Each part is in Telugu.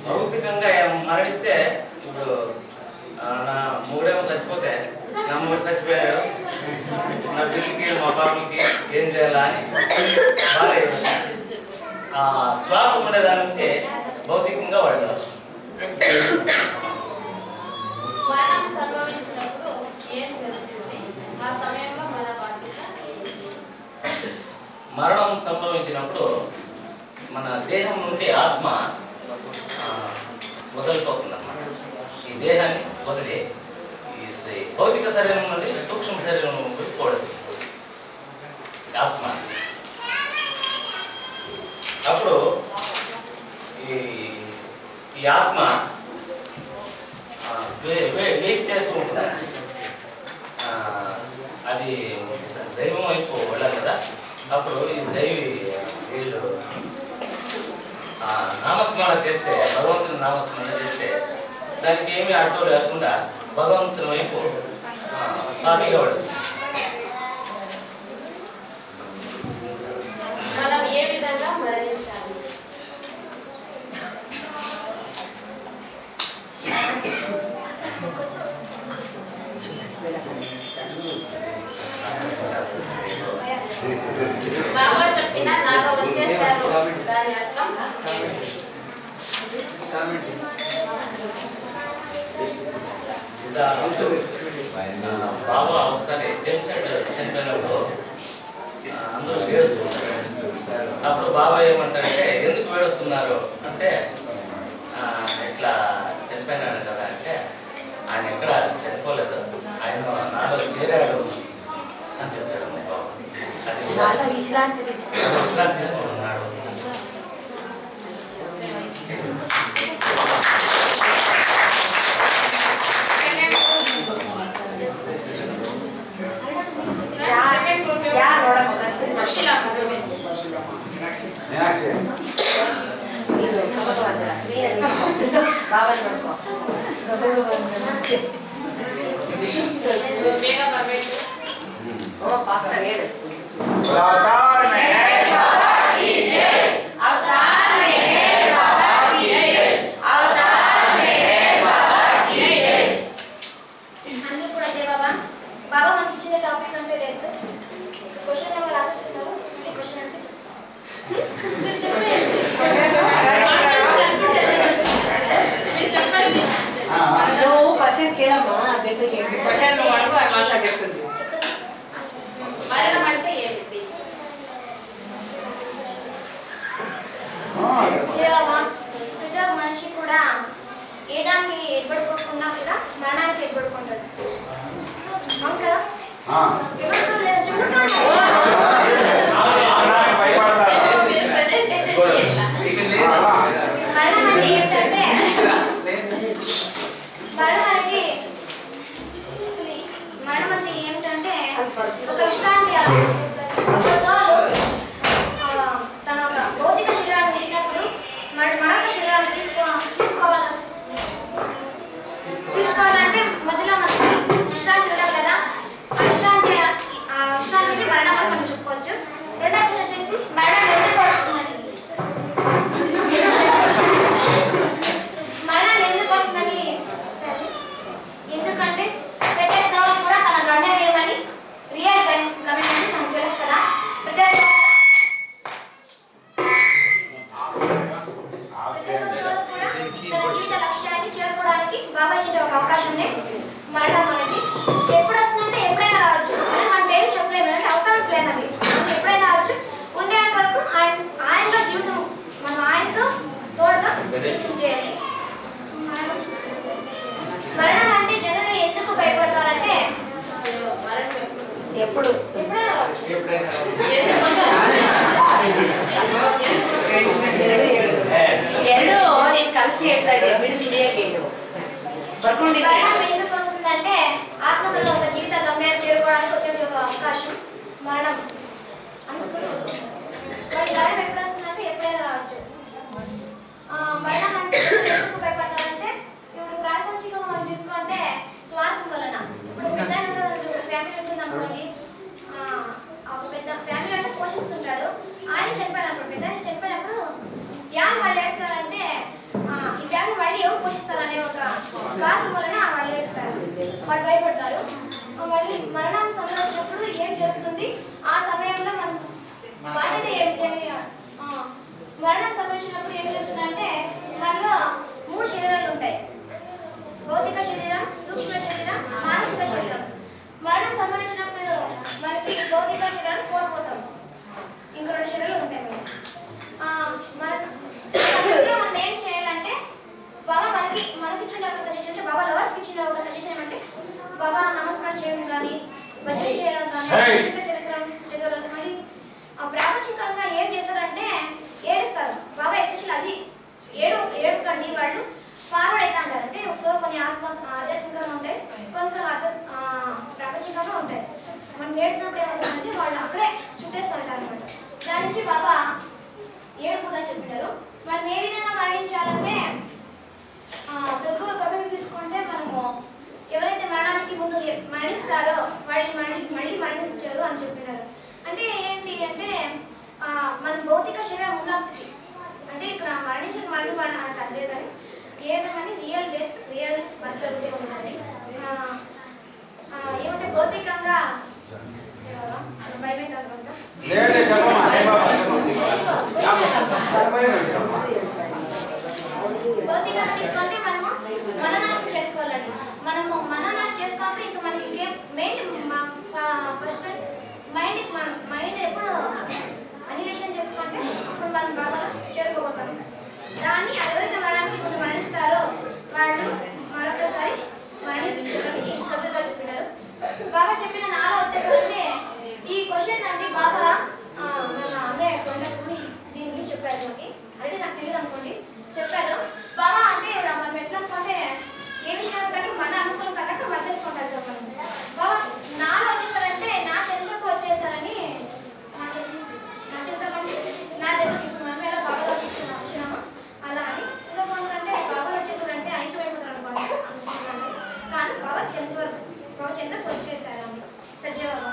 భౌతికంగా మరణిస్తే ఇప్పుడు నా మూడేమో చచ్చిపోతే నా మూడు చచ్చిపోయాడు, నా పిల్లలకి మా పాపలకి ఏం చేయాలా అని వారి స్వార్థం ఉండే దాని నుంచి భౌతికంగా వాడతారు. మరణం సంభవించినప్పుడు మన దేహం నుండి ఆత్మ వదిలిపోతుంది అన్నమాట. ఈ దేహాన్ని వదిలి ఈ భౌతిక శరీరం నుండి సూక్ష్మ శరీరం పోవడం ఆత్మ. అప్పుడు ఈ ఆత్మ వెయిట్ చేస్తూ ఉంటుంది. అది దైవం వైపు వెళ్ళాలి కదా. అప్పుడు ఈ దైవి వీళ్ళు నామస్మరణ చేస్తే, భగవంతుని నామస్మరణ చేస్తే దానికి ఏమీ అడ్డు లేకుండా భగవంతుని వైపు సాగిగా పడుతుంది. మనం ఏ విధంగా మరణించాలి? బాబా చెప్పిన నాగా వచ్చేసారు, దాని అర్థం బాబా ఒకసారి జంక్షన్ చనిపోయినప్పుడు అందరూ ఏడుస్తున్నారు. అప్పుడు బాబా ఏమంటారంటే, ఎందుకు ఏడుస్తున్నారు అంటే, ఇట్లా చనిపోయినాడు కదా అంటే, ఆయన ఎక్కడ చనిపోలేదు, ఆయన నాలో చేరాడు అని చెప్పాడు బాబా. అది విశ్రాంతి తీసుకుంటున్నాడు. మరణం అంటే ఏమిటి? మనిషి కూడా ఏ దానికి ఏర్పడుకోకుండా కూడా మరణానికి ఏర్పడుకుంటాడు. అవును కదా? మరణం అంటే ఏంటంటే, మరణం అంటే ఏమిటంటే ఒక విశ్రాంతి. తన ఒక భౌతిక శరీరాన్ని తీసినప్పుడు మరొక శరీరాన్ని తీసుకోవాలంటే మధ్యలో మనకి విశ్రాంతి ఉండాలి కదా. ఆ విశ్రాంతిని మరణం అని మనం చెప్పుకోవచ్చు. రెండవది వచ్చేసి మరణం ఎందుకు వస్తుందని, మరణం ఎందుకు వస్తుందని చెప్పారు. ఎందుకంటే ప్రతి సవాలు కూడా తన గమ్యమేమని, రియల్ గమ్యమని మనకు తెలుసు కదా. ప్రతి సవాలు కూడా తన జీవిత లక్ష్యాన్ని చేరుకోవడానికి బాబా ఇచ్చే ఒక అవకాశమే మరణం అనేది. ఎప్పుడు వస్తుందంటే ఎప్పుడైనా రావచ్చు. అంటే ఏం చెప్పలేము, అంటే అవకాశం లేనది. ఎప్పుడైనా రావచ్చు. ఉండేంత వరకు ఆయనలో జీవితం, మనం ఆయనతో తోడుగా జీవితం చేయాలి. మరణం అంటే జనులు ఎందుకు భయపడతారంటే, ఎప్పుడైనా రావచ్చు. కలిసి మరణం ఎందుకు వస్తుందంటే ఆత్మకల్లో ఒక జీవిత గమ్యాన్ని చేరుకోవడానికి వచ్చే ఒక అవకాశం మరణం అందుకు వస్తుంది. మరి మరణం ఎప్పుడు వస్తుందంటే ఎప్పుడైనా రావచ్చు. మరణం అంటే ఎందుకు భయపడతారంటే, ఇప్పుడు ప్రాపంచికంగా మనం తీసుకుంటే స్వార్థం వలన. ఇప్పుడు పెద్ద ఫ్యామిలీ ఉంటుంది అనుకోండి, ఒక పెద్ద ఫ్యామిలీ అంటే పోషిస్తుంటాడు. ఆయన చనిపోయినప్పుడు, పెద్ద చనిపోయినప్పుడు వాళ్ళు ఏడుస్తారంటే, ఈ స్వార్థ వలన వాళ్ళు ఏడుస్తారు, వాళ్ళు భయపడతారు. మళ్ళీ మరణం సంభవించినప్పుడు ఏం జరుగుతుంది? ఆ సమయంలో మనం మరణం సంభవించినప్పుడు ఏం జరుగుతుందంటే మనలో 3 శరీరాలు ఉంటాయి. భౌతిక శరీరం, సూక్ష్మ శరీరం, మానసిక శరీరం. మరణం సంభవించినప్పుడు మనకి భౌతిక శరీరాన్ని కోల్పోతాం, ఇంకో 2 శరీరాలు ఉంటాయి. మనం ఏం చేయాలంటే బాబా మనకి ఇచ్చిన ఒక సజెషన్ అంటే బాబా లవర్స్కి ఇచ్చిన ఒక సజెషన్ ఏమంటే బాబా నమస్కారం చేయడం కానీ, భజన చేయడం కానీ, జీవిత చరిత్ర చదవడం కానీ, ప్రాపంచికంగా ఏం చేస్తారంటే ఏడుస్తారు. బాబా ఎస్పెషల్ అది ఏడుకండి, వాళ్ళు ఫార్వర్డ్ అవుతా అంటారు. అంటే ఒకసారి కొన్ని ఆధ్యాత్మికంగా ఉంటాయి, కొన్నిసార్లు ప్రాపంచికంగా ఉంటాయి. మనం ఏడుతున్నప్పుడు ఏమవుతుందంటే వాళ్ళు అక్కడే చుట్టేస్తుంటారు అనమాట. దాని నుంచి బాబా ఏడుపుదని చెప్పినారు. మనం ఏ విధంగా మరణించాలంటే సద్గురు కబీర్ తీసుకుంటే మనము ఎవరైతే మరణానికి ముందు మరణిస్తారో వాళ్ళు మళ్ళీ మరణించారు అని చెప్పినారు. అంటే ఏంటి అంటే మన భౌతిక శరీరం ఉన్నప్పటికీ అంటే ఇక్కడ మరణించిన మళ్ళీ అంటారు లేదని ఏమని రియల్ డెత్ రియల్ బర్త్ అంటే ఉన్నది. ఏమంటే భౌతికంగా భయమే తర్వాత భౌతికంగా తీసుకుంటే మనము మననాశనం చేసుకోవాలండి. మనము మననాశనం చేసుకోవాలంటే ఇంకా మనకి మెయిన్ ఫస్ట్ మైండ్ ఎప్పుడు అనిలేషన్ చేసుకుంటే అప్పుడు మనం బాగా చేరుకోబోతాం. దాన్ని ఎవరైతే మరణానికి ముందు మరణిస్తారో వాళ్ళు మరొకసారి మరణించడానికి కబీర్గా చెప్పినారు. బాబా చెప్పిన నాలో వచ్చేసరికి ఈ క్వశ్చన్ అండి బాబా మన అన్నయ్య కొండకుని దీని గురించి చెప్పారు. మనకి అంటే నాకు తెలియదు అనుకోండి చెప్పారు. బాబా అంటే మనం ఎట్లా అనుకుంటే ఏ విషయాలు కానీ మన అనుకూలం తగ్గట్టు మర్చేసుకుంటారు. బాబా నాలో వచ్చేసారంటే నా చెంతకు వచ్చేసారని నా చెంతకంటే నా దగ్గర ఇప్పుడు మనం ఎలా బాగా వచ్చినామో అలా అని ఎందుకంటే బాబాలు వచ్చేసారంటే ఐక్యమైపోతారు అనుకోండి అనుకుంటున్నాను. కానీ బాబా చెంతకు వచ్చేసారు అందులో సత్యబాబా.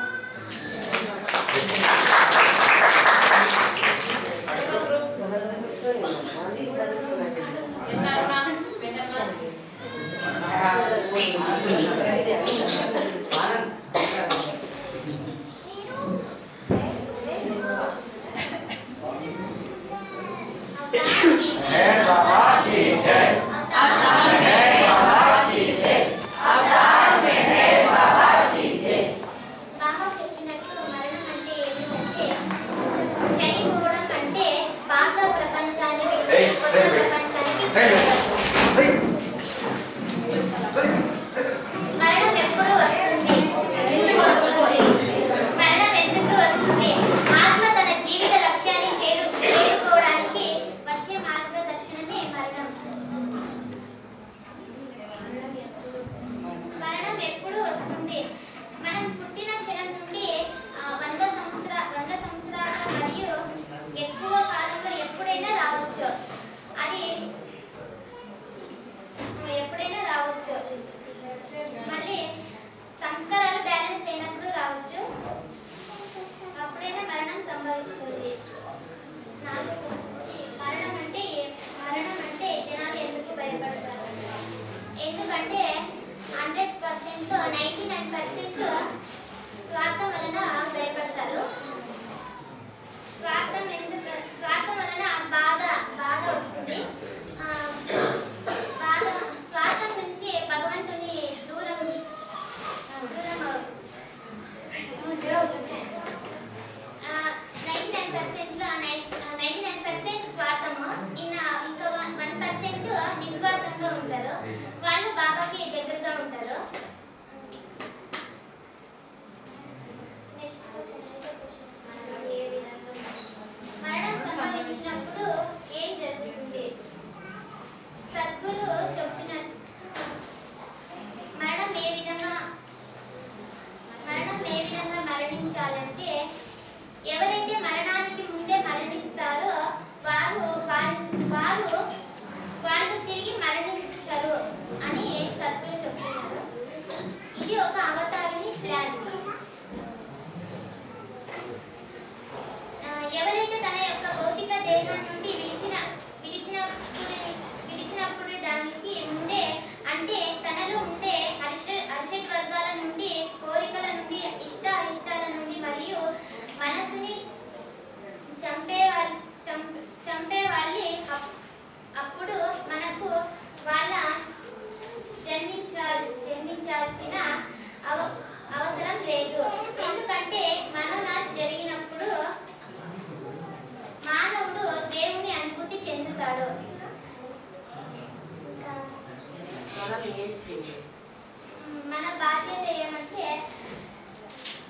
మన బాధ్యత ఏమంటే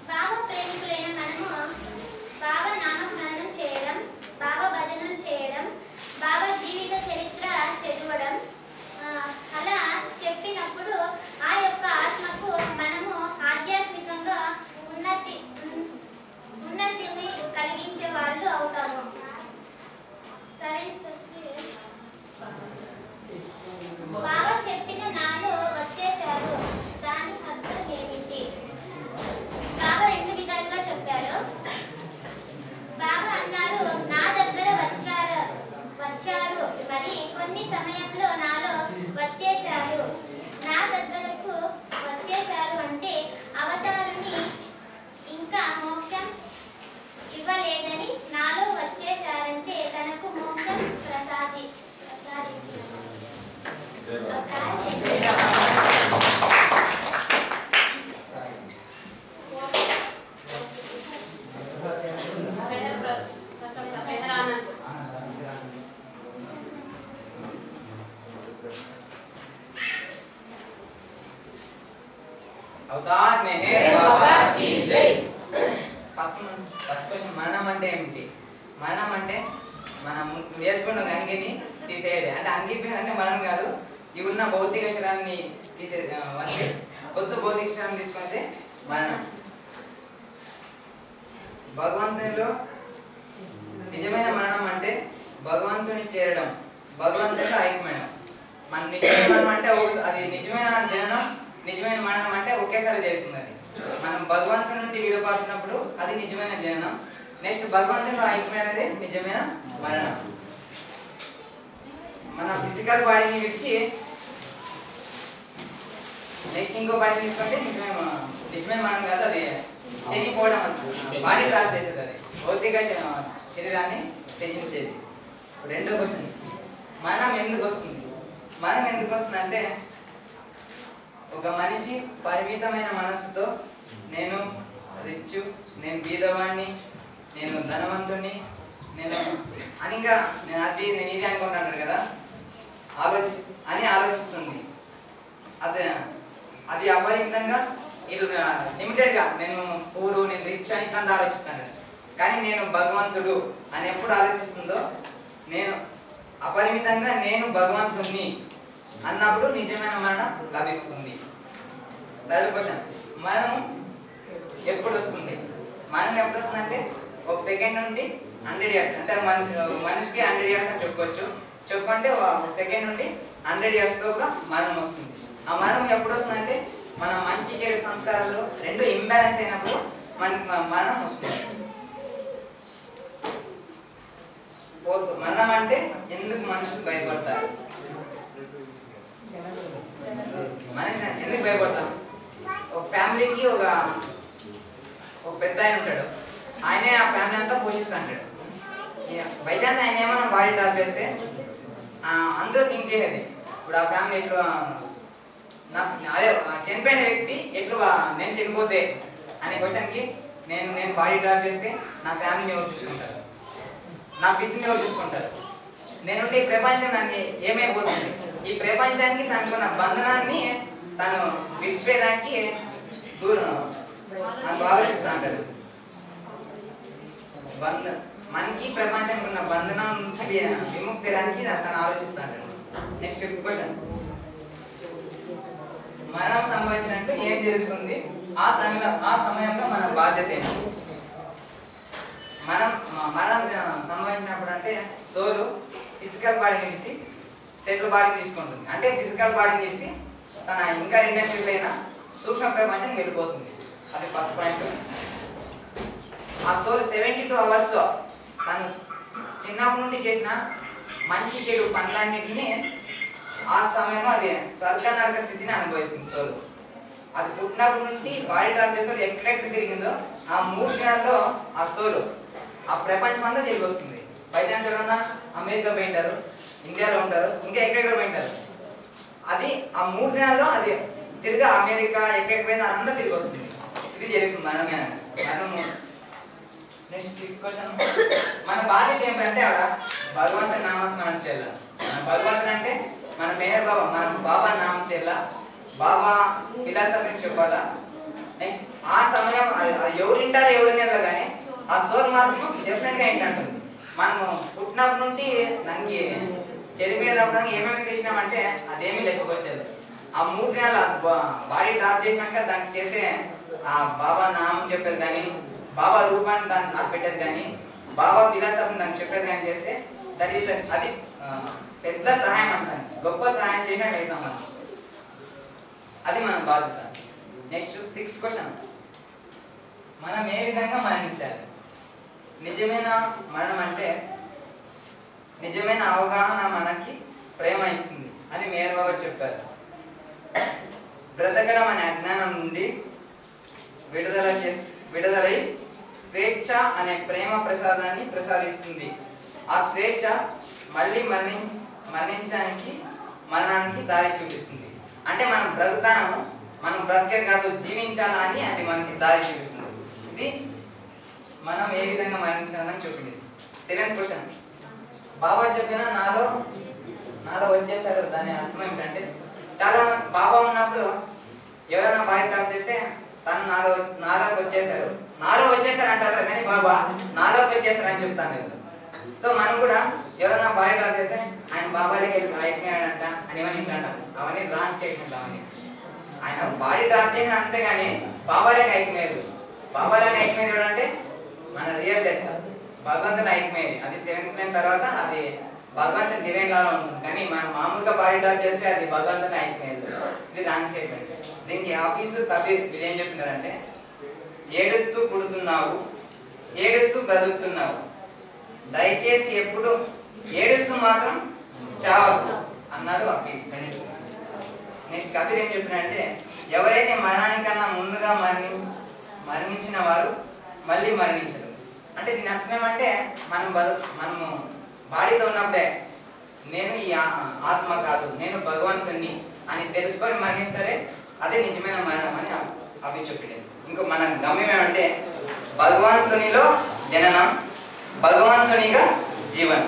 బాబా ప్రేమికులైన మనము బాబా నామస్మరణం చేయడం, బాబా భజనలు చేయడం, బాబా జీవిత చరిత్ర చదవడం. అలా చెప్పినప్పుడు ఆ యొక్క ఆత్మకు మనము ఆధ్యాత్మికంగా ఉన్నతిని కలిగించే వాళ్ళు అవుతాము. బాబా చెప్పిన నాలో వచ్చేశారు, దాని అర్థం ఏమిటి? బాబా రెండు విధాలుగా చెప్పారు. బాబా అన్నారు, నా దగ్గర వచ్చారు, మరి కొన్ని సమయంలో నాలో వచ్చేశారు. నా దగ్గరకు వచ్చేశారు అంటే అవతారుని ఇంకా మోక్షం ఇవ్వలేదని, నాలో వచ్చేశారంటే తనకు మోక్షం ప్రసాదించారు. అవతార్ మెహర్ బాబా కీ జై. ఫస్ట్ క్వశ్చన్, మరణం అంటే ఏమిటి? మరణం అంటే మనం వేసుకున్న అంగిని తీసేయాలి. అంటే అంగి అంటే మరణం కాదు, ఇవి ఉన్న భౌతిక శరీరాన్ని తీసే అంటే కొత్త భౌతిక శరీరాన్ని తీసుకుంటే మరణం. భగవంతునిలో నిజమైన మరణం అంటే భగవంతుని చేరడం, భగవంతునిలో ఐక్యమడం. మన నిజమైన మరణం అంటే అది నిజమైన జననం, నిజమైన మరణం అంటే ఒకేసారి జరుగుతుంది. అది మనం భగవంతుని నుండి విడపాటున్నప్పుడు అది నిజమైన జననం. నెక్స్ట్ భగవంతునిలో ఐక్యమైనది నిజమైన మరణం. మన ఫిజికల్ బాడీని విడిచి నెక్స్ట్ ఇంకో బాడీ తీసుకుంటే నిజమైన మరణం కాదు, అది చనిపోవడం. బాడీ డ్రాప్ చేసేది, అది భౌతిక శరీరాన్ని త్యజించేది. రెండో క్వశ్చన్, మరణం ఎందుకు వస్తుంది? మరణం ఎందుకు వస్తుంది అంటే ఒక మనిషి పరిమితమైన మనస్సుతో నేను రిచ్, నేను బీదవాణ్ణి, నేను ధనవంతుణ్ణి, నేను అనిగా నేను ఇది అనుకుంటున్నాడు కదా, ఆలోచిస్తుంది. అది అపరిమితంగా లిమిటెడ్గా నేను పూరు, నేను రిచ్ అని అంత ఆలోచిస్తాను. కానీ నేను భగవంతుడు అని ఎప్పుడు ఆలోచిస్తుందో, నేను అపరిమితంగా నేను భగవంతుణ్ణి అన్నప్పుడు నిజమైన మరణం లభిస్తుంది. థర్డ్ క్వశ్చన్, మరణం ఎప్పుడు వస్తుంది? మరణం ఎప్పుడు వస్తుంది అంటే ఒక సెకండ్ నుండి 100 years, అంటే మనిషికి 100 years అని చెప్పుకుంటే ఒక సెకండ్ నుండి 100 years లోపల మరణం వస్తుంది. ఆ మరణం ఎప్పుడు వస్తుందంటే మన మంచి చెడు సంస్కారాలు రెండు ఇంబ్యాలెన్స్ అయినప్పుడు మరణం వస్తుంది. మరణం అంటే ఎందుకు మనుషులు భయపడతారు? మనిషి ఎందుకు భయపడతాం? ఒక ఫ్యామిలీకి ఒక పెద్ద ఆయన ఉంటాడు, ఆయనే ఆ ఫ్యామిలీ అంతా పోషిస్తూ ఉంటాడు. బైచాన్స్ ఆయన ఏమైనా బాడీ డ్రాప్ చేస్తే అందరూ థింక్ చేసేది, ఇప్పుడు ఆ ఫ్యామిలీ ఎట్లు అదే చనిపోయిన వ్యక్తి ఎట్లు నేను చనిపోతే అనే క్వశ్చన్కి నేను బాడీ డ్రాప్ చేస్తే నా ఫ్యామిలీని ఎవరు చూసుకుంటారు, నా బిడ్డని ఎవరు చూసుకుంటారు, నేనుండి ఈ ప్రపంచం నన్ను ఏమైపోతుంది, ఈ ప్రపంచానికి తనకున్న బంధనాన్ని తను విడిచిపోయేదానికి దూరం ఆలోచిస్తూ ఉంటాడు. మనకి ప్రపంచానికి ఉన్న బంధనం నుంచి విముక్తి దానికి తను ఆలోచిస్తూ ఉంటాడు. నెక్స్ట్ 5th క్వశ్చన్, మరణం సంభవించినట్టు ఏం జరుగుతుంది? ఆ సమయంలో మన బాధ్యత ఏంటి? మరణం సంభవించినప్పుడు అంటే సోలు ఫిజికల్ బాడీని విడిచి సెటిల్ బాడీ తీసుకుంటుంది. అంటే ఫిజికల్ బాడీని విడిచి తన ఇంకా ఇండస్ట్రీలైన సూక్ష్మ ప్రపంచం వెళ్ళిపోతుంది. అది ఫస్ట్ పాయింట్. ఆ సోల్ 72 hours తను చిన్నప్పటి నుండి చేసిన మంచి చెడు పనులన్నింటినీ ఆ సమయంలో అది స్వర్గ నరక స్థితిని అనుభవిస్తుంది సోలు. అది పుట్టినప్పటి నుండి బాడీ డ్రాప్ చేసే ఎక్కడెక్కడ తిరిగిందో ఆ 3 దినాల్లో ఆ సోలు ఆ ప్రపంచం అంతా తిరిగి వస్తుంది. బైచాన్స్ ఎవరన్నా అమెరికా పోయింటారు, ఇండియాలో ఉంటారు, ఇంకా ఎక్కడెక్కడ పోయింటారు. అది ఆ 3 దినాల్లో అది తిరిగి అమెరికా ఎక్కడికి పోయిందో అదంతా తిరిగి వస్తుంది. ఇది జరుగుతుంది మనము. నెక్స్ట్ 6th క్వశ్చన్, మన బాధ్యత ఏమిటంటే ఆవిడ భగవంతుని నామస్మరణ చేయాలి. మన భగవంతుని అంటే మన మేహర్ బాబా, మనం బాబా నామం చేయాల. బాబా ఫిలాసఫీ చెప్పాలా. నెక్స్ట్ ఆ సమయం అది ఎవరు వింటారో ఎవరు వినదో కానీ ఆ సోల్ మాత్రం డెఫినెట్గా ఏంటంటుంది. మనము పుట్టినప్పటి నుండి దానికి చెడిపోయేటప్పుడు ఏమేమి చేసినామంటే అదేమీ లెక్కకొచ్చేది. ఆ 3 దినాలు బాడీ డ్రాప్ చేసినాక దానికి చేసే ఆ బాబా నామం చెప్పేది కానీ, బాబా రూపాన్ని దాన్ని అక్కడ పెట్టేది కానీ, బాబా ఫిలాసఫీని దానికి చెప్పేది కానీ చేస్తే దట్ ఈస్ అది పెద్ద సహాయం అంటాను, గొప్ప సహాయం చేసినట్టు అవుతాం మనం. అది మన బాధ్యత. నెక్స్ట్ 6th క్వశ్చన్, మనం ఏ విధంగా మరణించాలి? నిజమైన మరణం అంటే నిజమైన అవగాహన మనకి ప్రేమ ఇస్తుంది అని మేయర్ బాబా చెప్పారు. బ్రతకడం అనే అజ్ఞానం నుండి విడుదలై స్వేచ్ఛ అనే ప్రేమ ప్రసాదాన్ని ప్రసాదిస్తుంది. ఆ స్వేచ్ఛ మళ్ళీ మరణానికి దారి చూపిస్తుంది. అంటే మనం బ్రతుకుతాము, మనం బ్రతికే కాదు జీవించాలా అని అది మనకి దారి చూపిస్తుంది. ఇది మనం ఏ విధంగా మరణించాలని చూపింది. 7th క్వశ్చన్, బాబా చెప్పిన నాలో వచ్చేసారు దాని అర్థం ఏమిటంటే, చాలా మంది బాబా ఉన్నప్పుడు ఎవరైనా బాడీ డ్రాప్ చేస్తే తను నాలోకి వచ్చేసారు అంటారు కానీ బాబా నాలోకి వచ్చేసారు అని చెప్తాను లేదు. సో మనం కూడా ఎవరైనా బాడీ డ్రాప్ చేస్తే ఆయన బాబాలోకి అయిపోయాడంట అని ఇవన్నీ అంటాం. అవన్నీ రాంగ్ స్టేట్మెంట్. అవన్నీ ఆయన బాడీ డ్రాప్ చేసిన అంతేగాని బాబాలోకి అయిపోయారు. బాబాలోకి అయిపోయేది ఎవడంటే మన రియల్ డెత్, భగవంతుని ఐక్యమేది. అది 7th ప్లేన్ తర్వాత అది భగవంతుని డివైన్ లాలో ఉంటుంది. కానీ మనం మామూలుగా బాడీ డ్రాప్ చేస్తే అది భగవంతుని ఐక్యమేది. ఇది రాంగ్ స్టేట్మెంట్. దీనికి ఆఫీసు కబీర్ వీళ్ళు ఏం చెప్తున్నారంటే, ఏడుస్తూ పుడుతున్నావు, ఏడుస్తూ బతుకుతున్నావు, దయచేసి ఎప్పుడు ఏడుస్తూ మాత్రం చావద్దు అన్నాడు ఆఫీస్. నెక్స్ట్ కబీర్ ఏం చెప్పినారంటే, ఎవరైతే మరణానికన్నా ముందుగా మరణించిన వారు మళ్ళీ మరణించరు. అంటే దీని అర్థం ఏమంటే, మనము బాడీతో ఉన్నప్పుడే నేను ఈ ఆత్మ కాదు, నేను భగవంతుని అని తెలుసుకొని మరణిస్తారే అదే నిజమైన మరణం అని అవి చెప్పింది. ఇంకో మన గమ్యం ఏమంటే, భగవంతునిలో జననం, భగవంతునిగా జీవనం.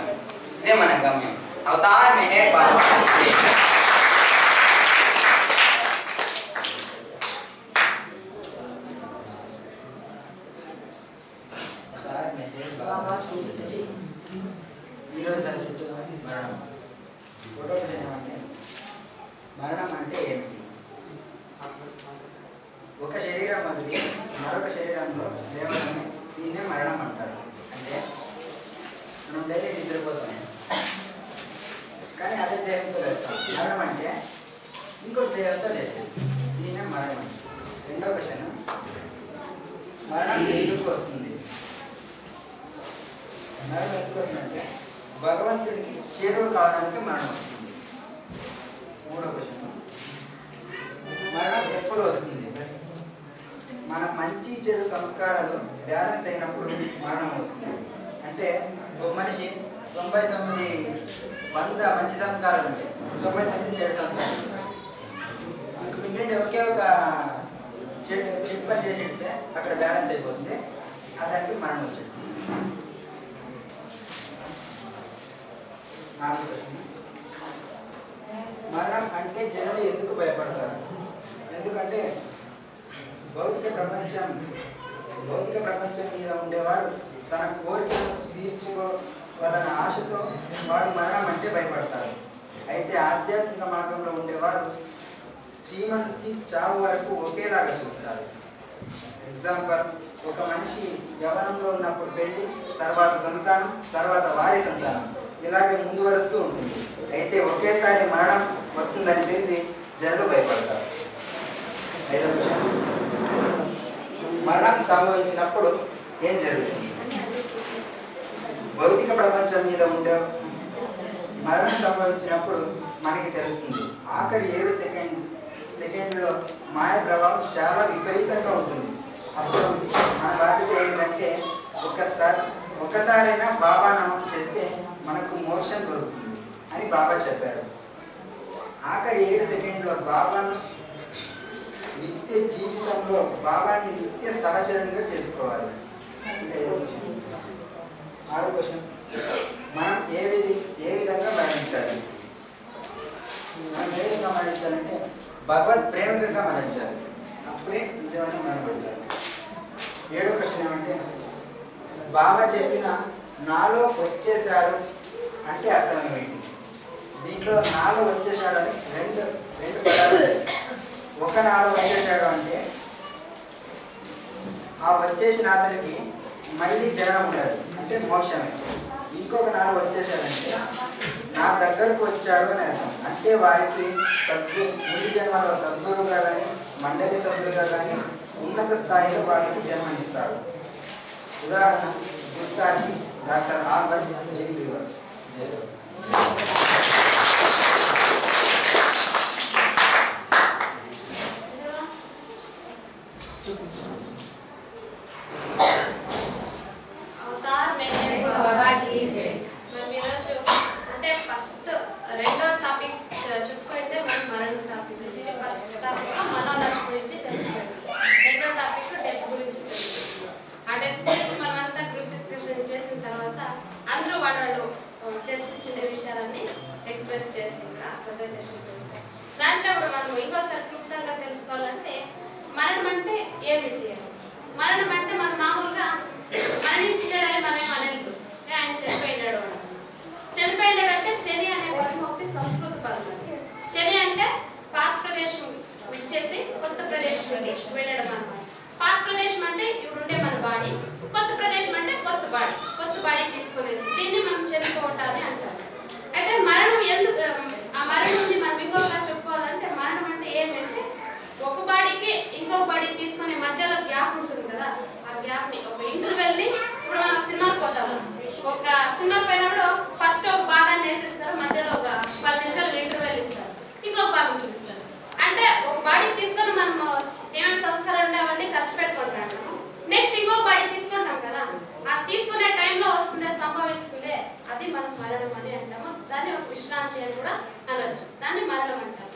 ఇదే మన గమ్యం. అవతార్ మెహర్ బాబా. ఈరోజు సబ్జెక్టు మరణం. మరణం అంటే ఏమిటి? ఒక శరీరం వదిలి మరొక శరీరంలో లేవడమే దీన్నే మరణం అంటారు. అంటే మనం డైలీ నిద్రపోతున్నాం కానీ అదే దేహంతో లేస్తాం. మరణం అంటే ఇంకొక దేహంతో లేచేది, దీన్నే మరణం. 2వ క్వశ్చన్, మరణం ఎందుకు వస్తుంది? మరణం ఎందుకు వస్తుందంటే భగవంతుడికి చేరువ కావడానికి మరణం వస్తుంది. 3వ క్వశ్చన్, మరణం ఎప్పుడు వస్తుంది? మన మంచి చెడు సంస్కారాలు బ్యాలెన్స్ అయినప్పుడు మరణం వస్తుంది. అంటే ఒక మనిషి 99 మంచి సంస్కారాలు ఉంటాయి, 99 చెడు సంస్కారాలు. మీకు మిగిలిన ఒకే ఒక చెడు పని చేసి ఇస్తే అక్కడ బ్యాలెన్స్ అయిపోతుంది, దానికి మరణం వచ్చేస్తుంది. 4వ ప్రశ్న, మరణం అంటే జనులు ఎందుకు భయపడతారు? ఎందుకంటే భౌతిక ప్రపంచం మీద ఉండేవాడు తన కోరికను తీర్చుకోవాలన్న ఆశతో వాడు మరణం అంటే భయపడతారు. అయితే ఆధ్యాత్మిక మార్గంలో ఉండేవారు చీమ నుంచి చావు వరకు ఒకేలాగా చూస్తారు. ఎగ్జాంపుల్, ఒక మనిషి యవ్వనంలో ఉన్నప్పుడు పెళ్లి, తర్వాత సంతానం, తర్వాత వారి సంతానం, ఇలాగే ముందు వరుస్తూ ఉంటుంది. అయితే ఒకేసారి మరణం వస్తుందని తెలిసి జనులు భయపడతారు. 5వ క్వశ్చన్, మరణం సంభవించినప్పుడు ఏం జరుగుతుంది? భౌతిక ప్రపంచం మీద ఉండే మరణం సంభవించినప్పుడు మనకి తెలుస్తుంది. ఆఖరి 7 సెకండ్లో మాయ ప్రభావం చాలా విపరీతంగా ఉంటుంది. అప్పుడు మన బాధ్యత ఏంటంటే ఒక్కసారైనా బాబా నామం చేస్తే మనకు మోక్షం దొరుకుతుంది అని బాబా చెప్పారు. ఆఖరి 7 సెకండ్లో బాబాను నిత్య జీవితంలో బాబాని నిత్య సహచరునిగా చేసుకోవాలి. 6వ క్వశ్చన్, మనం ఏ విధంగా మరణించాలి? మనం ఏ విధంగా మరణించాలంటే భగవత్ ప్రేమికుడిగా మరణించాలి. అప్పుడే నిజమైన మరణం అంటారు. 7వ ప్రశ్న ఏమంటే బాబా చెప్పిన నాలో వచ్చేశారు అంటే అర్థం ఏమిటి? దీంట్లో నాలో వచ్చేసాడు అని రెండు పదాలు. ఒక నాలో వచ్చేసాడు అంటే ఆ వచ్చేసిన అతనికి మళ్ళీ జననం ఉండదు, అంటే మోక్షమే. ఇంకొక నాలో వచ్చేసాడంటే నా దగ్గరకు వచ్చాడు అని అర్థం, అంటే వారికి ముందు జన్మలో సద్గురువుగా కానీ మండలి సభ్యులుగా కానీ ఉన్నత స్థాయిలో వాటికి జన్మనిస్తారు. ఉదాహరణ గుస్తాజీ డాక్టర్ ఆల్బర్ట్ జింగ్లీవర్స్. అవతార్ మేరే బాబా కీ జై. మనం ఈరోజు అంటే ఫస్ట్ రెండో టాపిక్ చెప్పుకుంటే మనం మరణ టాపిక్ గురించి, ఫస్ట్ టాపిక్ మనోనాశం గురించి తెలుసుకోండి. రెండో టాపిక్ డెత్ గురించి తెలుసుకుంటాం. ఆ డెత్ గురించి మనం అంతా గ్రూప్ డిస్కషన్ చేసిన తర్వాత అందరూ వాళ్ళు చర్చించిన విషయాలన్నీ ఎక్స్ప్రెస్ చేసి ప్రజెంటేషన్ చేస్తాం. దాంట్లో కూడా మనం ఇంకోసారి క్లుప్తంగా తెలుసుకోవాలంటే మరణం అంటే ఏమిటి? మరణం అంటే మన మామూలుగా మరణించాడని మనం అనలేదు, ఆయన చనిపోయినాడు అని. చనిపోయినాడు అంటే చని అనే పదం ఒకటి సంస్కృత పదం. చని అంటే పాత ప్రదేశం విడిచేసి కొత్త ప్రదేశానికి వెళ్ళడం అన్నమాట. పాత ప్రదేశం అంటే ఇప్పుడు ఉండే మన బాడీ, కొత్త ప్రదేశం అంటే కొత్త బాడీ తీసుకునేది. దీన్ని మనం చనిపోవటాన్ని అంటారు. అయితే మరణం ఎందుకు, ఆ మరణం మనం ఇంకొకగా చెప్పుకోవాలంటే మరణం అంటే ఏమంటే ఒక బాడీకి ఇంకో బాడీ తీసుకునే మధ్యలో గ్యాప్ ఉంటుంది కదా, ఆ గ్యాప్ ని ఒక ఇంటర్వెల్ ని, ఇప్పుడు మనం సినిమాకి పోతాము, ఒక సినిమా పోయినప్పుడు ఫస్ట్ ఒక భాగాన్ని వేసేస్తారు, మధ్యలో ఒక 10 నిమిషాలు ఇంటర్వెల్ ఇస్తారు, ఇంకొక భాగం చూపిస్తారు. అంటే ఒక బాడీ తీసుకొని మనం ఏమేమి సంస్కారాలు ఉంటే అవన్నీ ఖర్చు పెట్టుకుంటాము. నెక్స్ట్ ఇంకో బాడీ తీసుకుంటాం కదా, ఆ తీసుకునే టైంలో వస్తుందే సంభవిస్తుందే అది మనం మరణం అని అంటాము. దాన్ని ఒక విశ్రాంతి అని కూడా అనొచ్చు, దాన్ని మరణం అంటాము.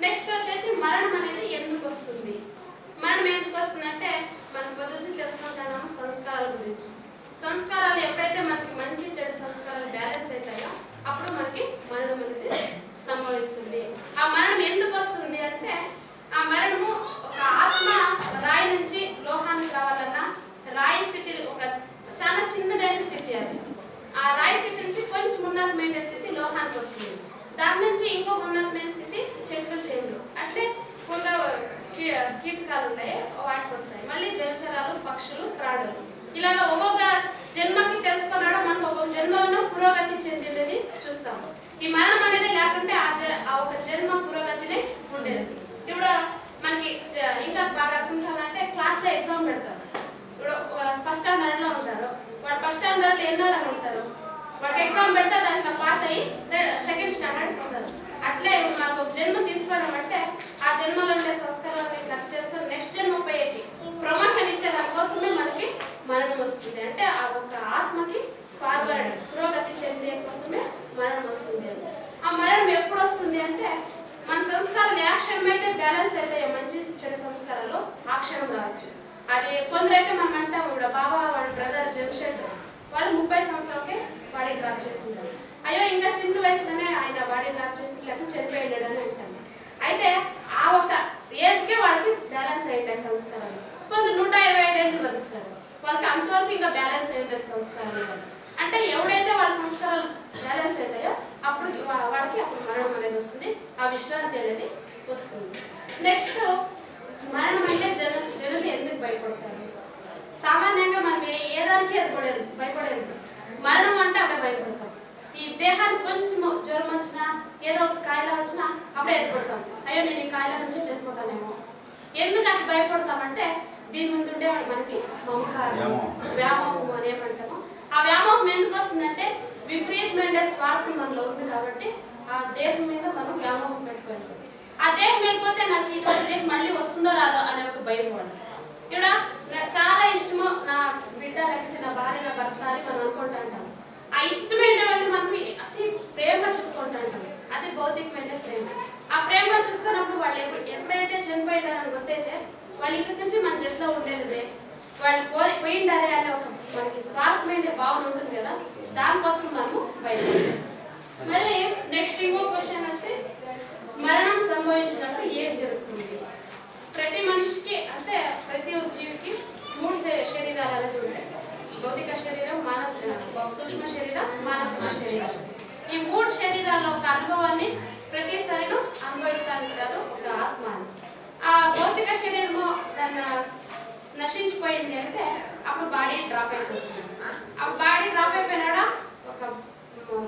నెక్స్ట్ వచ్చేసి మరణం అనేది ఎందుకు వస్తుంది? మరణం ఎందుకు వస్తుందంటే మనం పొద్దున్న తెలుసుకుంటున్నాము సంస్కారాల గురించి. సంస్కారాలు ఎప్పుడైతే మనకి మంచి చెడు సంస్కారాలు బ్యాలెన్స్ అవుతాయో అప్పుడు మనకి మరణం అనేది సంభవిస్తుంది. ఆ మరణం ఎందుకు వస్తుంది అంటే ఆ మరణము ఒక ఆత్మ రాయి నుంచి లోహానికి రావాలన్నా రాయి స్థితి ఒక చాలా చిన్నదైన స్థితి, అది ఆ రాయి స్థితి నుంచి కొంచెం ఉన్నతమైన స్థితి లోహానికి వస్తుంది. దాని నుంచి ఇంకో ఉన్నతమైన స్థితి చెట్లు చేతులు, అట్లే కొంత కీటకాలు ఉంటాయి వాటికి వస్తాయి, మళ్ళీ జలచరాలు పక్షులు ప్రాణులు. ఇలాగ ఒక్కొక్క జన్మకి తెలుసుకున్నాడు మనం ఒక్కొక్క జన్మలో పురోగతి చెందేది చూస్తాము. ఈ మరణం అనేది లేకుంటే ఆ ఒక జన్మ పురోగతినే ఉండేది. ఇప్పుడు మనకి ఇంకా బాగా అర్థంటే క్లాస్లో ఎగ్జామ్ పెడతారు. ఇప్పుడు ఫస్ట్ స్టాండర్డ్ లో ఉంటారు, వాడు ఫస్ట్ స్టాండర్డ్ లో ఎన్నాళ్ళు ఉంటారు, వాడికి ఎగ్జామ్ పెడితే దాంట్లో పాస్ అయ్యి సెకండ్ స్టాండర్డ్ ఉంటారు. అట్లే మనకు ఒక జన్మ తీసుకోవడం అంటే ఆ జన్మలో ఉండే సంస్కారాన్ని కరెక్ట్ చేసుకొని నెక్స్ట్ జన్మ పోయేకి ప్రమోషన్ ఇచ్చే దానికోసమే మనకి మరణం వస్తుంది. అంటే ఆ ఒక ఆత్మకి ఫార్వర్డ్ పురోగతి చెందే కోసమే మరణం వస్తుంది. ఆ మరణం ఎప్పుడు వస్తుంది అంటే మన సంస్కారాలు ఏ క్షణం అయితే బ్యాలెన్స్ అయితే మంచి చెడు సంస్కారాలు ఆ క్షణం రావచ్చు. అది కొందరైతే మనం అంటాం కూడా బాబా వాళ్ళ బ్రదర్ జంషెడ్ వాళ్ళు 30 సంవత్సరాలకే బాడీ డ్రాప్ చేసి ఉంటారు. అయ్యో ఇంకా చిన్న వయసులోనే ఆయన బాడీ డ్రాప్ చేసి లేకపోతే చనిపోయాడు అని అంటారు. అయితే ఆ ఒక ఏజ్కే వాళ్ళకి బ్యాలెన్స్ అయ్యాయి సంస్కారాలు. కొందరు 125 ఏళ్ళు బతుకుతారు, వాళ్ళకి అంతవరకు ఇంకా బ్యాలెన్స్ అయ్యింది సంస్కారాలు. అంటే ఎవడైతే వాళ్ళ సంస్కారాలు బ్యాలెన్స్ అవుతాయో అప్పుడు వాడికి అప్పుడు మరణం అనేది వస్తుంది, ఆ విశ్రాంతి అనేది వస్తుంది. నెక్స్ట్ మరణం అంటే జనులు ఎందుకు భయపడతారు? సామాన్యంగా మనం ఏ దానికి భయపడేది, మరణం అంటే అప్పుడే భయపడతాం. ఈ దేహానికి కొంచెం జ్వరం వచ్చినా ఏదో ఒక కాయలా వచ్చినా అప్పుడే ఏర్పడతాం, అయ్యో నేను ఈ కాయల నుంచి చనిపోతానేమో. ఎందుకు అట్లా భయపడతామంటే దీని ముందు ఉండే మనకి మమకారం, వ్యామోహం అనేమంటాము. ఆ వ్యామోహం ఎందుకు వస్తుందంటే విపరీతమైన స్వార్థం మనలో ఉంది కాబట్టి ఆ దేహం మీద మనం వ్యామోహం పెట్టుకోవాలి. ఆ దేహం వెళ్ళిపోతే నాకు ఇటువంటి దేహం మళ్ళీ వస్తుందో రాదో అనే ఒక భయం పడదు. ఇక్కడ నాకు చాలా ఇష్టమో నా బిడ్డ లేకపోతే నా భార్య నా భర్త అని మనం అనుకుంటా ఉంటాం. ఆ ఇష్టమైన వాళ్ళు మనం అతి ప్రేమగా చూసుకుంటా ఉంటాం, అది భౌతికమైన ప్రేమ. ఆ ప్రేమగా చూసుకున్నప్పుడు వాళ్ళు ఎప్పుడైతే చనిపోయిండారని గుర్తయితే వాళ్ళు ఇక్కడి నుంచి మన జట్లో ఉండేదే, వాళ్ళు పోయిండారే అనే ఒక మనకి స్వార్థమైన భావన ఉంటుంది కదా, దానికోసం మనము భయపడతాం. మళ్ళీ నెక్స్ట్ ఇంకో క్వశ్చన్ వచ్చి మరణం సంభవించినప్పుడు ఏం జరుగుతుంది? ప్రతి మనిషికి అంటే ప్రతి జీవికి 3 శరీరాలు అనేది ఉంటాయి. భౌతిక శరీరం, సూక్ష్మ శరీరం, మానసిక శరీరం. ఈ 3 శరీరాల్లో ఒక అనుభవాన్ని ప్రతిసారి అనుభవిస్తూ ఉంటారు ఒక ఆత్మ. ఆ భౌతిక శరీరము దాన్ని నశించిపోయింది అంటే అప్పుడు బాడీ డ్రాప్ అయిపోతుంది. ఆ బాడీ డ్రాప్ అయిపోయినాడా ఒక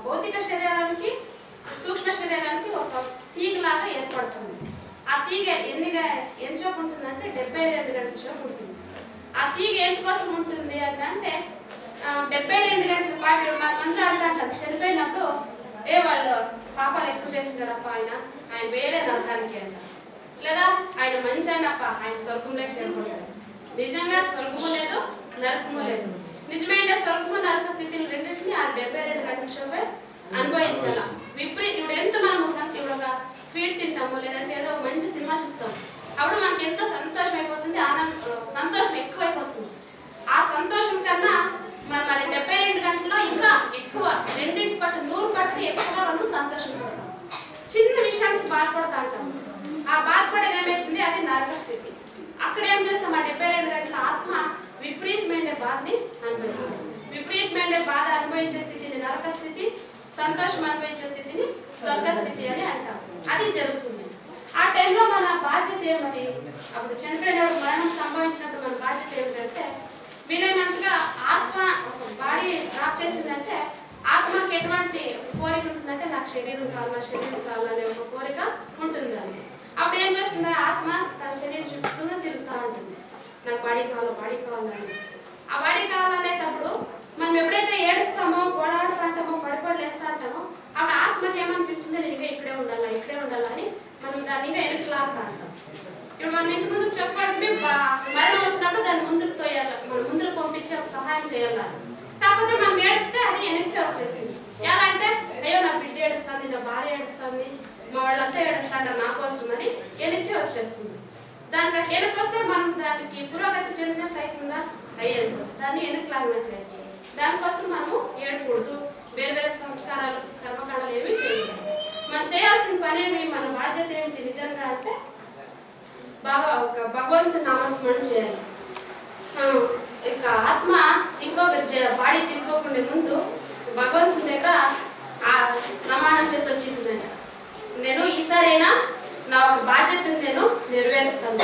భౌతిక శరీరానికి సూక్ష్మ శరీరానికి ఒక తీగలాగా ఏర్పడుతుంది. ఆ తీగ ఎంచోపు ఉంటుందంటే 72 గంటల సేపు ఉంటుంది. ఆ తీగ ఎందుకోసం ఉంటుంది అంటే 72 గంటల పాటు మనమందరూ అంటారు చనిపోయినప్పుడు వాళ్ళు పాపాలు ఎక్కువ చేసింటాడప్ప ఆయన వేరే నరకానికి అంటారు, లేదా ఆయన మంచి అయినప్ప ఆయన స్వర్గంలో చేరుకుంటాడు. నిజంగా స్వర్గము లేదు, నరకము లేదు. నిజమైన స్వర్గము నరక స్థితిని రెండింటిని ఆ 72 గంటల సేపే అనుభవించాల. ఇప్పుడు ఎంత మనము ఇప్పుడు ఒక స్వీట్ తింటాము, లేదంటే ఏదో మంచి సినిమా చూస్తాము, అప్పుడు మనకి ఎంతో సంతోషం అయిపోతుంది, సంతోషం ఎక్కువైపోతుంది. ఆ సంతోషం కన్నా మరి 72 గంటల్లో ఇంకా ఎక్కువ 2 పట్టు 100 పట్టు ఎక్కువగా మనం సంతోషం పడతాం. చిన్న విషయానికి బాధపడతా ఉంటాం. ఆ బాధపడేది ఏమైతుంది, అది నరక స్థితి. అక్కడ ఏం చేస్తాం, ఆ 72 గంటల ఆత్మ విపరీతమైన బాధని అనుభవిస్తుంది. విపరీతమైన బాధ అనుభవించే స్థితిని నరక స్థితి, సంతోషం అనుభవించే స్థితిని స్వర్గ స్థితి అని అంటాం. అది జరుగుతుంది. ఆ టైంలో మన బాధ్యత ఏమని, అప్పుడు చనిపోయినప్పుడు మరణం సంభవించినప్పుడు మన బాధ్యత ఏమిటంటే వీలైనంతగా ఆత్మ ఒక బాడీ డ్రాప్ చేసిందంటే ఆత్మకి ఎటువంటి కోరిక ఉంటుందంటే నాకు శరీరం కావాలనే ఒక కోరిక ఉంటుంది. అప్పుడు ఏం చేస్తుంది, ఆత్మ తన శరీరం చుట్టూ తిరుగుతూ ఉంటుంది. నాకు బాడీ కావాలని. ఆ బాడీ కావాలనేటప్పుడు మనం ఎప్పుడైతే ఏడుస్తామో, పోరాడుతుంటామో, పడిపడలేస్తా అంటామో అప్పుడు ఆత్మకి ఏమనిపిస్తుంది, నేను ఇంకా ఇక్కడే ఉండాలని మనం దాన్ని ఇంకా వెనక్కి లాగుతా అంటాం. ఇప్పుడు మనం ఇంత ముందుకు చెప్పాలంటే మరణం వచ్చినప్పుడు దాన్ని ముందుకు తోయాలి, మనం ముందుకు పంపించే సహాయం చేయాలి. కాకపోతే మనం ఏడిస్తే అది వెనక్కి వచ్చేసింది. ఎలా అంటే అయ్యో నా బిడ్డ ఏడుస్తుంది, నా భార్య ఏడుస్తుంది, మా వాళ్ళంతా ఏడుస్తాంటారు నా కోసం అని వెనక్కి వచ్చేస్తుంది. దానికి అట్లా వెనక్కి వస్తే మనం దానికి పురోగతి చెందినట్టు అవుతుందా, అయ్యేది. దాన్ని వెనక్కి లాగినట్లయితే దానికోసం మనము ఏడకూడదు. వేరే సంస్కారాలు కర్మకాండాలు ఏమీ చేయలేదు. మనం చేయాల్సిన పని ఏమి, మన బాధ్యత ఏమిటి నిజంగా అంటే భగవంతుని నామస్మరణ చేయాలి. ఇక ఆత్మ ఇంకొక బాడీ తీసుకోకుండా ముందు భగవంతుని దగ్గర ప్రమాణం చేసి వచ్చిందంట, నేను ఈసారైనా నా ఒక బాధ్యతను నేను నెరవేరుస్తాను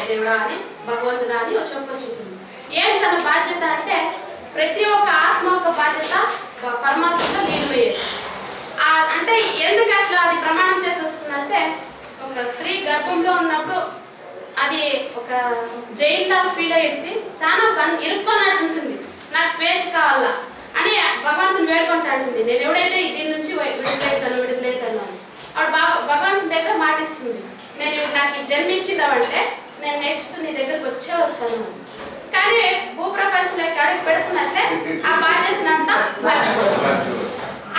దేవుడా అని భగవంతుడా అని చెప్పొచ్చింది. ఏం తన బాధ్యత అంటే ప్రతి ఒక్క ఆత్మ ఒక బాధ్యత పరమాత్మలో లీనమయ్యేది. అంటే ఎందుకు అట్లా అది ప్రమాణం చేసి వస్తుందంటే ఒక స్త్రీ గర్భంలో ఉన్నప్పుడు అది ఒక జైల్లో ఫీల్ అయ్యేసి చాలా ఇరుక్కున్నట్టు ఉంటుంది. నాకు స్వేచ్ఛ కావాలా అని భగవంతుని వేడుకుంటాంటుంది. నేను ఎవడైతే దీని నుంచి విడుదలవుతాను అని అప్పుడు భగవంతుని దగ్గర మాటిస్తుంది, నేను ఇప్పుడు నాకు జన్మించినావంటే నేను నెక్స్ట్ నీ దగ్గరకు వస్తాను. కానీ భూప్రపంచంలోకి అడుగు పెడుతున్నట్లే ఆ బాధ్యతనంతా మర్చిపోతుంది.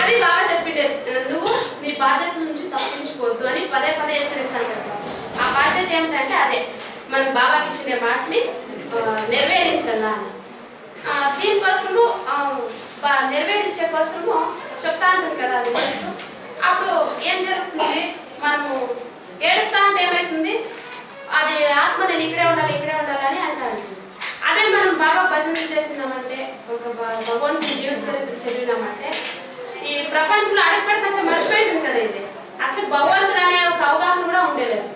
అది బాగా చెప్పిండే, నువ్వు నీ బాధ్యత నుంచి తప్పించుకోవద్దు అని పదే హెచ్చరిస్తాను. ఆ బాధ్యత ఏమిటంటే అదే మన బాబాకి ఇచ్చిన మాటని నెరవేరించాలా అని. దీనికోసము నెరవేరించే కోసము చెప్తా ఉంటుంది కదా అది తెలుసు. అప్పుడు ఏం జరుగుతుంది, మనము ఏడుస్తా ఉంటే ఏమవుతుంది, అది ఆత్మ నేను ఇక్కడే ఉండాలి అని అంటాడు. అదే మనం బాగా భజన చేసినామంటే, ఒక భగవంతుని జీవిత చరిత్ర చదివినామంటే ఈ ప్రపంచంలో అడుగు పెడితే మర్చిపోయింది కదా. ఇది అసలు భగవంతుడు అనే ఒక అవగాహన కూడా ఉండేలేదు.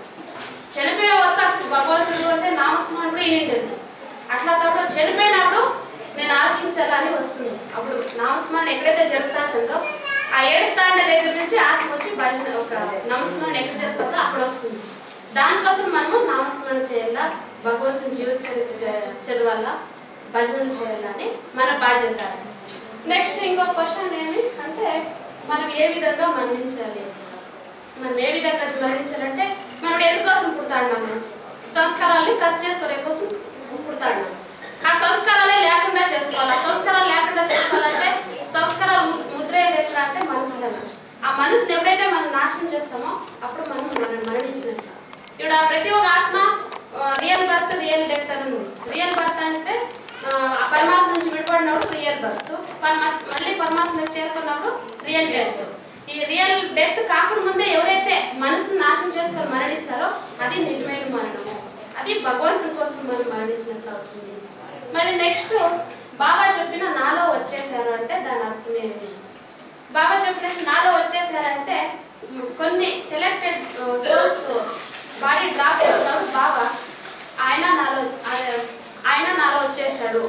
చనిపోయే వరకు అసలు భగవంతుడు అంటే నామస్మరణ కూడా వినిండేది. అట్లా తప్పుడు చనిపోయినప్పుడు నేను ఆలకించాలని వస్తుంది. అప్పుడు నామస్మరణ ఎక్కడైతే జరుగుతూ ఉంటుందో ఆ ఏడుస్తాండ దగ్గర నుంచి ఆత్మ వచ్చి భజన ఒక నామస్మరణ ఎక్కడ జరుగుతుందో అక్కడ వస్తుంది. దానికోసం మనము నామస్మరణ చేయాలా, భగవంతుని జీవిత చరిత్ర చదవాలా, భజనలు చేయాలని మన బాధ్యత. నెక్స్ట్ ఇంకో క్వశ్చన్ ఏమి అంటే మనం ఏ విధంగా మరణించాలి, మనం ఏ విధంగా మరణించాలంటే మనం ఎందుకోసం పుడతాడు, సంస్కారాలని ఖర్చు చేసుకోలే కోసం పుడతాడు. ఆ సంస్కారాలే లేకుండా చేసుకోవాలి. ఆ సంస్కారాలు లేకుండా చేసుకోవాలంటే సంస్కారాలు ముద్ర ఏదైతే అంటే మనసులో, ఆ మనసుని ఎప్పుడైతే మనం నాశనం చేస్తామో అప్పుడు మనం మరణించినట్టు. ఇప్పుడు ప్రతి ఒక్క ఆత్మ రియల్ బర్త్ రియల్ డెత్ అని ఉంది. రియల్ బర్త్ అంటే ఆ పరమాత్మ నుంచి విడిపడినప్పుడు రియల్ బర్త్, మళ్ళీ పరమాత్మకు చేరుకున్నప్పుడు రియల్ డెత్. ఈ రియల్ డెత్ కాకుండా ముందే ఎవరైతే మనసుని నాశనం చేసుకొని మరణిస్తారో అది నిజమైన మరణము. అది భగవంతుని కోసం మనం మరణించినట్లు అవుతుంది. మళ్ళీ నెక్స్ట్ బాబా చెప్పిన నాలో వచ్చేసారు అంటే దాని అర్థం ఏమి? బాబా చెప్పినట్టు నాలో వచ్చేసారంటే కొన్ని సెలెక్టెడ్ సోల్స్ బాడీ డ్రాప్ చేస్తాడు బాబా, ఆయన నాలో వచ్చేసాడు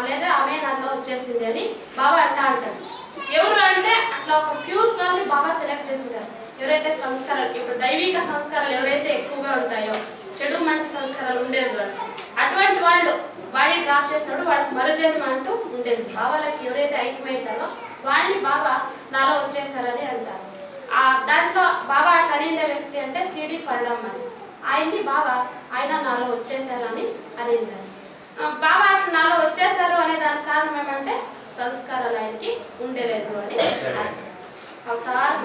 లేదా ఆమె నాలో వచ్చేసింది అని బాబా అంటారు. ఎవరు అంటే అట్లా ఒక ప్యూర్ సోల్ని బాబా సెలెక్ట్ చేసింటారు. ఎవరైతే సంస్కారాలు, ఇప్పుడు దైవిక సంస్కారాలు ఎవరైతే ఎక్కువగా ఉంటాయో, చెడు మంచి సంస్కారాలు ఉండేది అటువంటి వాళ్ళు బాడీ డ్రాప్ చేసినప్పుడు వాళ్ళకి మరుజన్మ అంటూ ఉండేది. బాబాలకి ఎవరైతే ఐక్యమైంటారో వాళ్ళని బాబా నాలో వచ్చేసారని అంటారు. దాంట్లో బాబా అట్లా అనిండే వ్యక్తి అంటే సిడి ఫర్డమ్ అని, ఆయన్ని బాబా ఆయన నాలో వచ్చేసారు అని అనిండారు. బాబా అట్లా నాలో వచ్చేసారు అనే దానికి కారణం ఏమంటే సంస్కారాలు ఆయనకి ఉండలేదు అని. అవతార్